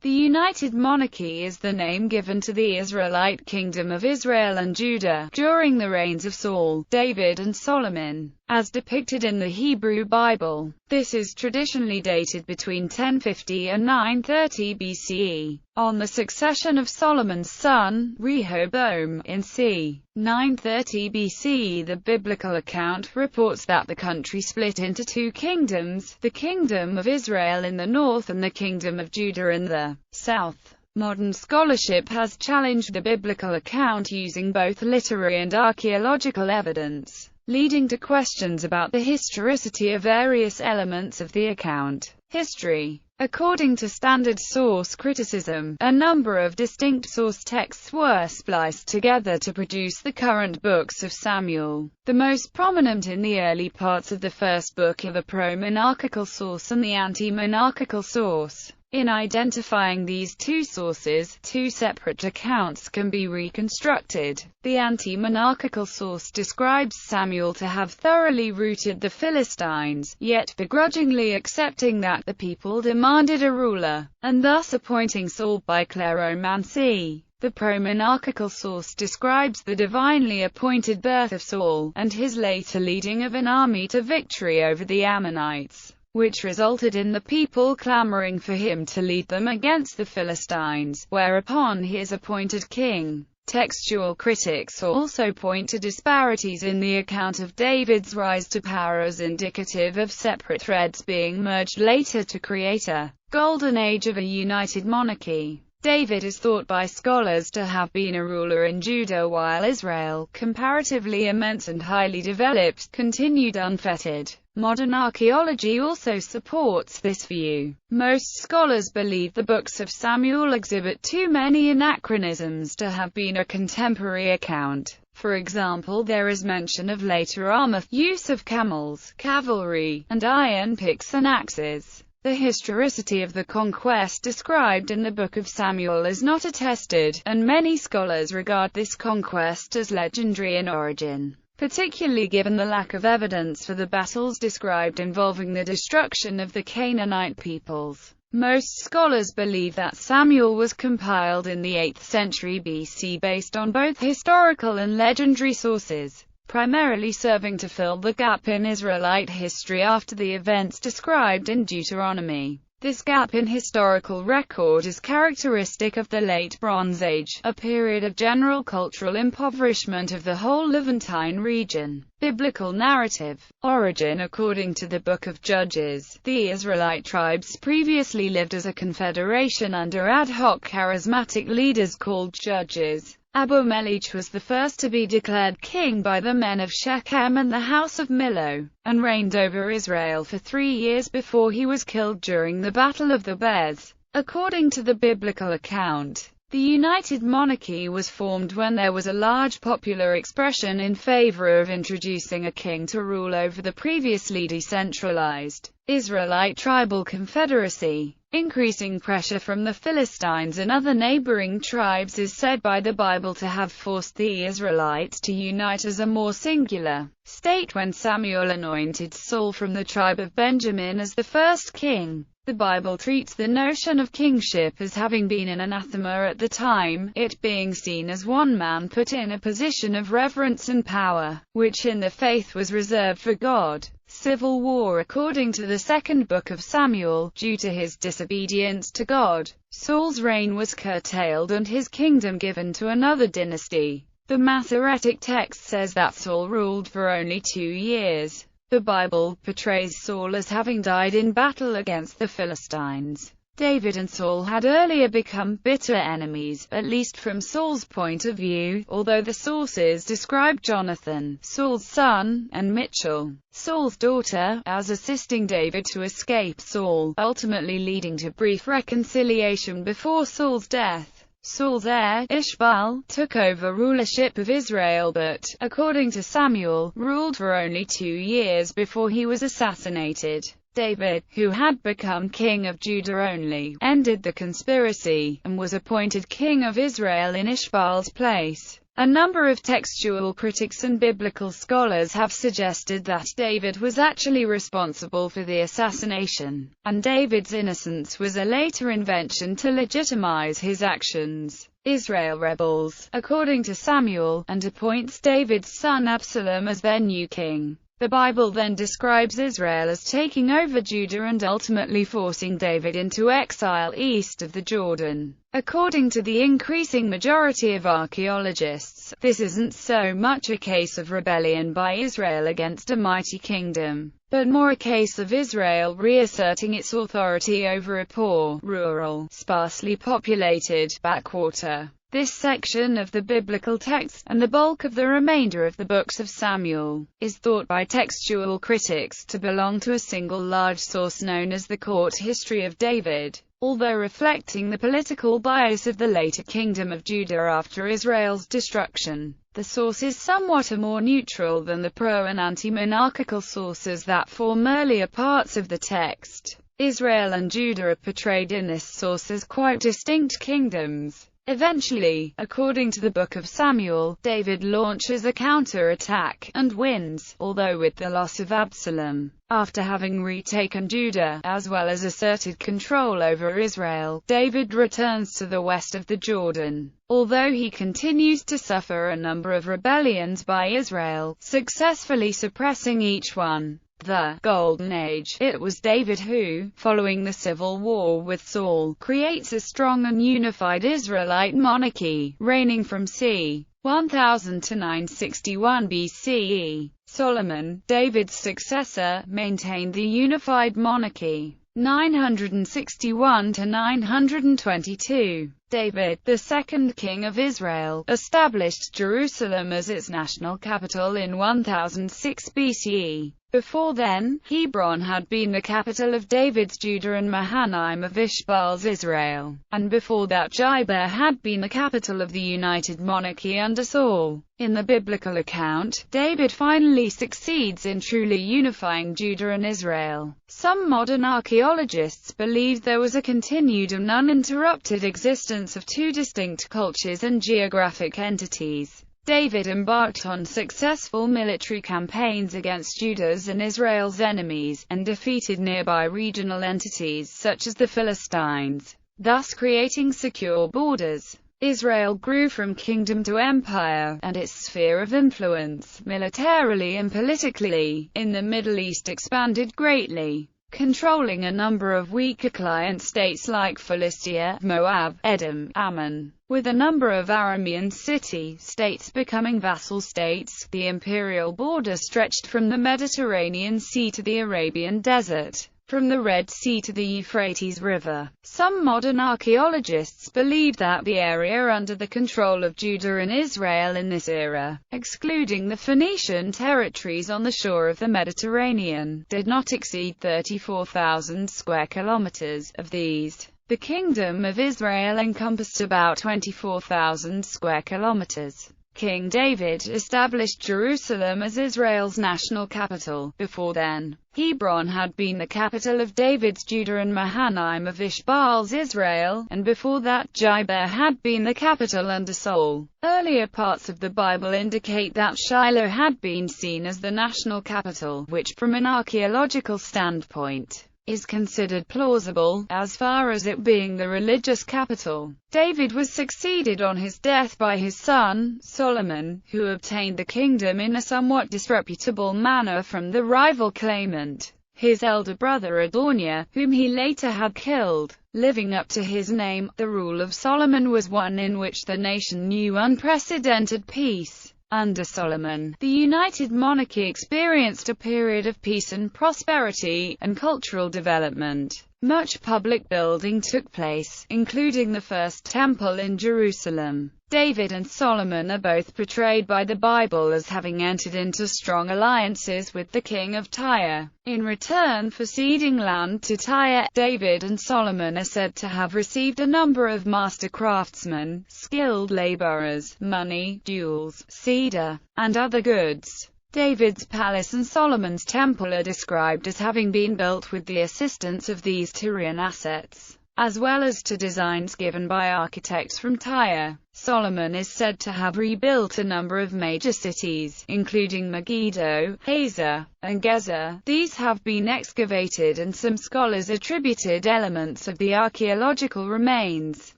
The United Monarchy is the name given to the Israelite kingdom of Israel and Judah, during the reigns of Saul, David and Solomon, as depicted in the Hebrew Bible. This is traditionally dated between 1050 and 930 BCE, on the succession of Solomon's son, Rehoboam, in c. 930 BCE. The biblical account reports that the country split into two kingdoms, the kingdom of Israel in the north and the kingdom of Judah in the south. Modern scholarship has challenged the biblical account using both literary and archaeological evidence, leading to questions about the historicity of various elements of the account. History. According to standard source criticism, a number of distinct source texts were spliced together to produce the current books of Samuel. The most prominent in the early parts of the first book are the pro-monarchical source and the anti-monarchical source. In identifying these two sources, two separate accounts can be reconstructed. The anti-monarchical source describes Samuel to have thoroughly routed the Philistines, yet begrudgingly accepting that the people demanded a ruler, and thus appointing Saul by cleromancy. The pro-monarchical source describes the divinely appointed birth of Saul, and his later leading of an army to victory over the Ammonites, which resulted in the people clamoring for him to lead them against the Philistines, whereupon he is appointed king. Textual critics also point to disparities in the account of David's rise to power as indicative of separate threads being merged later to create a golden age of a united monarchy. David is thought by scholars to have been a ruler in Judah while Israel, comparatively immense and highly developed, continued unfettered. Modern archaeology also supports this view. Most scholars believe the books of Samuel exhibit too many anachronisms to have been a contemporary account. For example, there is mention of later armor, use of camels, cavalry, and iron picks and axes. The historicity of the conquest described in the Book of Samuel is not attested, and many scholars regard this conquest as legendary in origin, particularly given the lack of evidence for the battles described involving the destruction of the Canaanite peoples. Most scholars believe that Samuel was compiled in the 8th century BC based on both historical and legendary sources, primarily serving to fill the gap in Israelite history after the events described in Deuteronomy. This gap in historical record is characteristic of the Late Bronze Age, a period of general cultural impoverishment of the whole Levantine region. Biblical narrative. Origin. According to the Book of Judges, the Israelite tribes previously lived as a confederation under ad hoc charismatic leaders called judges. Abimelech was the first to be declared king by the men of Shechem and the house of Millo, and reigned over Israel for 3 years before he was killed during the Battle of the Bez. According to the biblical account, the United Monarchy was formed when there was a large popular expression in favor of introducing a king to rule over the previously decentralized Israelite tribal confederacy. Increasing pressure from the Philistines and other neighboring tribes is said by the Bible to have forced the Israelites to unite as a more singular state when Samuel anointed Saul from the tribe of Benjamin as the first king. The Bible treats the notion of kingship as having been an anathema at the time, it being seen as one man put in a position of reverence and power, which in the faith was reserved for God. Civil war. According to the second book of Samuel, due to his disobedience to God, Saul's reign was curtailed and his kingdom given to another dynasty. The Masoretic text says that Saul ruled for only 2 years. The Bible portrays Saul as having died in battle against the Philistines. David and Saul had earlier become bitter enemies, at least from Saul's point of view, although the sources describe Jonathan, Saul's son, and Michal, Saul's daughter, as assisting David to escape Saul, ultimately leading to brief reconciliation before Saul's death. Saul's heir, Ishbaal, took over rulership of Israel but, according to Samuel, ruled for only 2 years before he was assassinated. David, who had become king of Judah only, ended the conspiracy, and was appointed king of Israel in Ishbaal's place. A number of textual critics and biblical scholars have suggested that David was actually responsible for the assassination, and David's innocence was a later invention to legitimize his actions. Israel rebels, according to Samuel, and appoints David's son Absalom as their new king. The Bible then describes Israel as taking over Judah and ultimately forcing David into exile east of the Jordan. According to the increasing majority of archaeologists, this isn't so much a case of rebellion by Israel against a mighty kingdom, but more a case of Israel reasserting its authority over a poor, rural, sparsely populated backwater. This section of the biblical text, and the bulk of the remainder of the books of Samuel, is thought by textual critics to belong to a single large source known as the Court History of David, although reflecting the political bias of the later Kingdom of Judah after Israel's destruction. The source is somewhat more neutral than the pro- and anti-monarchical sources that form earlier parts of the text. Israel and Judah are portrayed in this source as quite distinct kingdoms. Eventually, according to the Book of Samuel, David launches a counter-attack, and wins, although with the loss of Absalom. After having retaken Judah, as well as asserted control over Israel, David returns to the west of the Jordan. Although he continues to suffer a number of rebellions by Israel, successfully suppressing each one. The Golden Age. It was David who, following the civil war with Saul, creates a strong and unified Israelite monarchy, reigning from c. 1000 to 961 BCE. Solomon, David's successor, maintained the unified monarchy. 961 to 922. David, the second king of Israel, established Jerusalem as its national capital in 1006 BCE. Before then, Hebron had been the capital of David's Judah and Mahanaim of Ishbaal's Israel, and before that Gibeah had been the capital of the United Monarchy under Saul. In the biblical account, David finally succeeds in truly unifying Judah and Israel. Some modern archaeologists believe there was a continued and uninterrupted existence of two distinct cultures and geographic entities. David embarked on successful military campaigns against Judah's and Israel's enemies, and defeated nearby regional entities such as the Philistines, thus creating secure borders. Israel grew from kingdom to empire, and its sphere of influence, militarily and politically, in the Middle East expanded greatly, controlling a number of weaker client states like Philistia, Moab, Edom, Ammon, with a number of Aramean city-states becoming vassal states. The imperial border stretched from the Mediterranean Sea to the Arabian Desert, from the Red Sea to the Euphrates River. Some modern archaeologists believe that the area under the control of Judah and Israel in this era, excluding the Phoenician territories on the shore of the Mediterranean, did not exceed 34,000 square kilometers. Of these, the Kingdom of Israel encompassed about 24,000 square kilometers. King David established Jerusalem as Israel's national capital. Before then, Hebron had been the capital of David's Judah and Mahanaim of Ishbaal's Israel, and before that Gibeah had been the capital under Saul. Earlier parts of the Bible indicate that Shiloh had been seen as the national capital, which from an archaeological standpoint is considered plausible, as far as it being the religious capital. David was succeeded on his death by his son, Solomon, who obtained the kingdom in a somewhat disreputable manner from the rival claimant, his elder brother Adoniah, whom he later had killed. Living up to his name, the rule of Solomon was one in which the nation knew unprecedented peace. Under Solomon, the United Monarchy experienced a period of peace and prosperity, and cultural development. Much public building took place, including the first temple in Jerusalem. David and Solomon are both portrayed by the Bible as having entered into strong alliances with the king of Tyre. In return for ceding land to Tyre, David and Solomon are said to have received a number of master craftsmen, skilled laborers, money, jewels, cedar, and other goods. David's palace and Solomon's temple are described as having been built with the assistance of these Tyrian assets. as well as to designs given by architects from Tyre. Solomon is said to have rebuilt a number of major cities, including Megiddo, Hazor, and Gezer. These have been excavated, and some scholars attributed elements of the archaeological remains,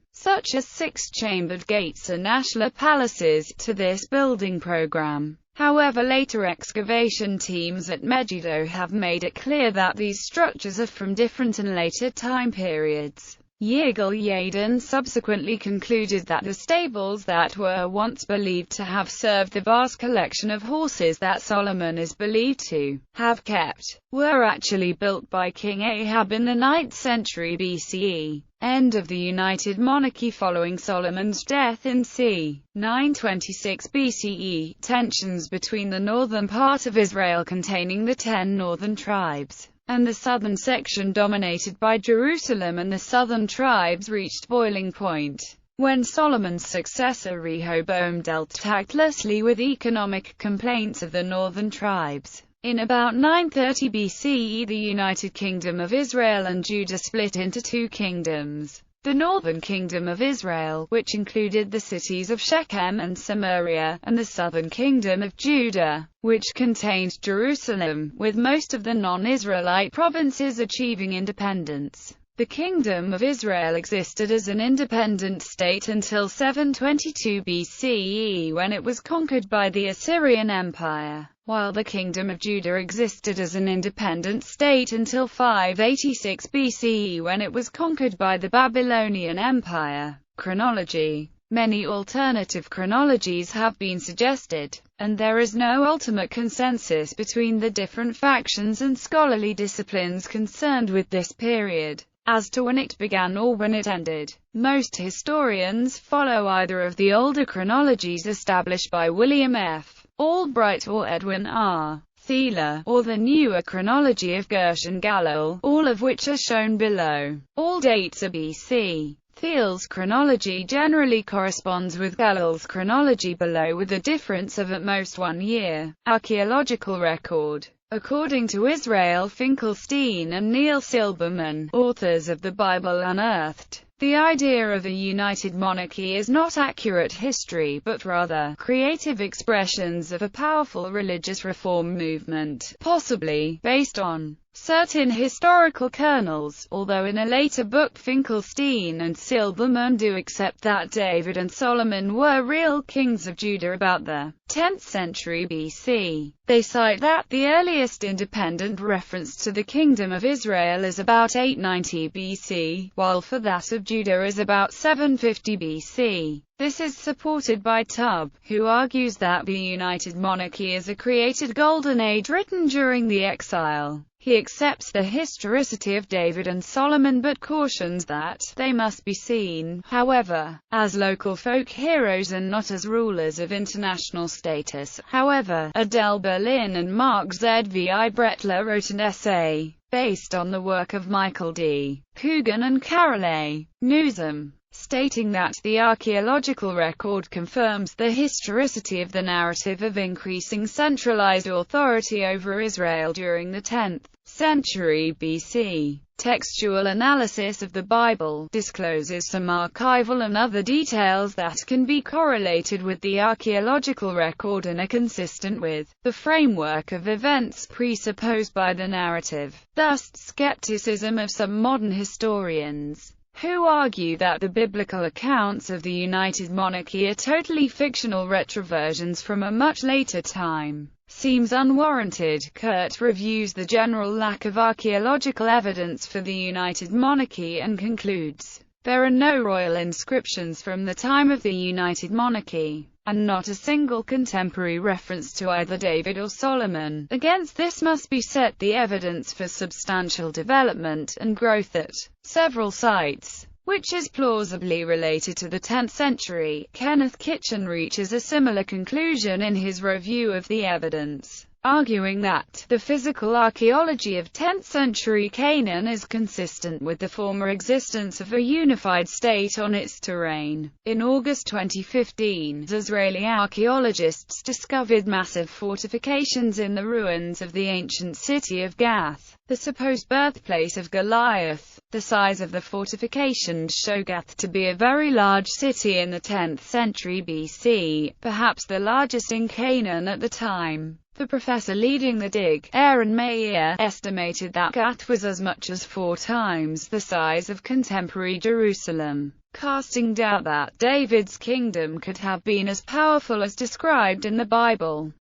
such as six-chambered gates and ashlar palaces, to this building program. However, later excavation teams at Megiddo have made it clear that these structures are from different and later time periods. Yigal-Yadin subsequently concluded that the stables that were once believed to have served the vast collection of horses that Solomon is believed to have kept, were actually built by King Ahab in the 9th century BCE. End of the United Monarchy. Following Solomon's death in c. 926 BCE, tensions between the northern part of Israel containing the 10 northern tribes and the southern section dominated by Jerusalem and the southern tribes reached boiling point when Solomon's successor Rehoboam dealt tactlessly with economic complaints of the northern tribes. In about 930 BCE, the United Kingdom of Israel and Judah split into two kingdoms. The northern kingdom of Israel, which included the cities of Shechem and Samaria, and the southern kingdom of Judah, which contained Jerusalem, with most of the non-Israelite provinces achieving independence. The Kingdom of Israel existed as an independent state until 722 BCE, when it was conquered by the Assyrian Empire, while the Kingdom of Judah existed as an independent state until 586 BCE, when it was conquered by the Babylonian Empire. Chronology. Many alternative chronologies have been suggested, and there is no ultimate consensus between the different factions and scholarly disciplines concerned with this period as to when it began or when it ended. Most historians follow either of the older chronologies established by William F. Albright or Edwin R. Thiele, or the newer chronology of Gershon Galil, all of which are shown below. All dates are BC. Thiele's chronology generally corresponds with Galil's chronology below, with a difference of at most 1 year. Archaeological Record. According to Israel Finkelstein and Neil Silberman, authors of the Bible Unearthed, the idea of a united monarchy is not accurate history, but rather creative expressions of a powerful religious reform movement, possibly based on certain historical kernels, although in a later book Finkelstein and Silberman do accept that David and Solomon were real kings of Judah about the 10th century BC. They cite that the earliest independent reference to the Kingdom of Israel is about 890 BC, while for that of Judah is about 750 BC. This is supported by Tubb, who argues that the United Monarchy is a created golden age written during the exile. He accepts the historicity of David and Solomon but cautions that they must be seen, however, as local folk heroes and not as rulers of international status. However, Adele Berlin and Mark Z.V.I. Bretler wrote an essay based on the work of Michael D. Coogan and Carol A. Newsom, stating that the archaeological record confirms the historicity of the narrative of increasing centralized authority over Israel during the 10th century BC. Textual analysis of the Bible discloses some archival and other details that can be correlated with the archaeological record and are consistent with the framework of events presupposed by the narrative. Thus, skepticism of some modern historians, who argue that the biblical accounts of the United Monarchy are totally fictional retroversions from a much later time, seems unwarranted. Kurt reviews the general lack of archaeological evidence for the United Monarchy and concludes, there are no royal inscriptions from the time of the United Monarchy, and not a single contemporary reference to either David or Solomon. Against this must be set the evidence for substantial development and growth at several sites, which is plausibly related to the 10th century. Kenneth Kitchen reaches a similar conclusion in his review of the evidence. arguing that the physical archaeology of 10th century Canaan is consistent with the former existence of a unified state on its terrain. In August 2015, Israeli archaeologists discovered massive fortifications in the ruins of the ancient city of Gath, the supposed birthplace of Goliath. The size of the fortifications show Gath to be a very large city in the 10th century BC, perhaps the largest in Canaan at the time. The professor leading the dig, Aaron Meir, estimated that Gath was as much as 4 times the size of contemporary Jerusalem, casting doubt that David's kingdom could have been as powerful as described in the Bible.